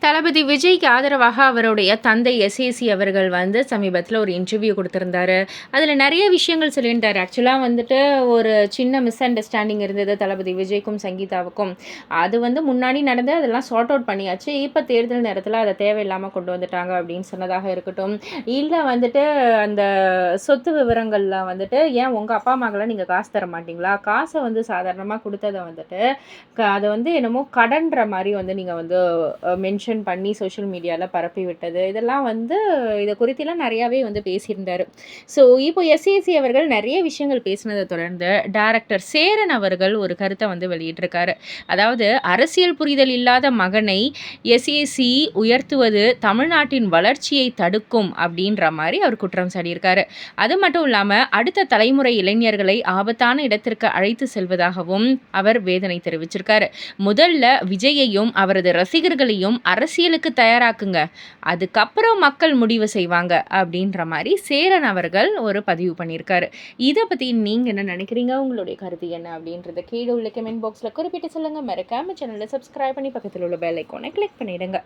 தளபதி விஜய்க்கு ஆதரவாக அவருடைய தந்தை எஸ்ஏசி அவர்கள் சமீபத்தில் ஒரு இன்டர்வியூ கொடுத்துருந்தாரு. அதில் நிறைய விஷயங்கள் சொல்லியிருந்தார். ஆக்சுவலாக ஒரு சின்ன மிஸ் அண்டர்ஸ்டாண்டிங் இருந்தது தளபதி விஜய்க்கும் சங்கீதாவுக்கும். அது முன்னாடி நடந்து அதெல்லாம் சார்ட் அவுட் பண்ணியாச்சு. இப்போ தேர்தல் நேரத்தில் அதை தேவையில்லாமல் கொண்டு வந்துட்டாங்க அப்படின்னு சொன்னதாக இருக்கட்டும். இல்லை அந்த சொத்து விவரங்களில் ஏன் உங்கள் அப்பா அம்மாக்களை நீங்கள் காசு தர மாட்டிங்களா, காசை சாதாரணமாக கொடுத்ததை அதை என்னமோ கடன்ற மாதிரி நீங்கள் மென்ஷன் பண்ணி சோஷியல் மீடியாவில் பரப்பி விட்டது, இதெல்லாம் இதை குறித்தெல்லாம் நிறையாவே பேசியிருந்தார். ஸோ இப்போ எஸ்ஏசி அவர்கள் நிறைய விஷயங்கள் பேசினதை தொடர்ந்து டைரக்டர் சேரன் அவர்கள் ஒரு கருத்தை வெளியிட்டிருக்காரு. அதாவது அரசியல் புரிதல் இல்லாத மகனை எஸ்ஏசி உயர்த்துவது தமிழ்நாட்டின் வளர்ச்சியை தடுக்கும் அப்படின்ற மாதிரி அவர் குற்றம் சாட்டியிருக்காரு. அது மட்டும் இல்லாமல் அடுத்த தலைமுறை இளைஞர்களை ஆபத்தான இடத்திற்கு அழைத்து செல்வதாகவும் அவர் வேதனை தெரிவிச்சிருக்காரு. முதல்ல விஜயையும் அவரது ரசிகர்களையும் அரசியலுக்கு தயாராக்குங்க, அதுக்கப்புறம் மக்கள் முடிவு செய்வாங்க அப்படின்ற மாதிரி சேரன் அவர்கள் ஒரு பதிவு பண்ணியிருக்காரு. இதை பற்றி நீங்கள் என்ன நினைக்கிறீங்க, உங்களுடைய கருத்து என்ன அப்படின்றத கீழே உள்ள கமெண்ட் பாக்ஸில் குறிப்பிட்டு சொல்லுங்கள். மறக்காம சேனலை சப்ஸ்கிரைப் பண்ணி பக்கத்தில் உள்ள பெல் ஐக்கானை கிளிக் பண்ணிடுங்க.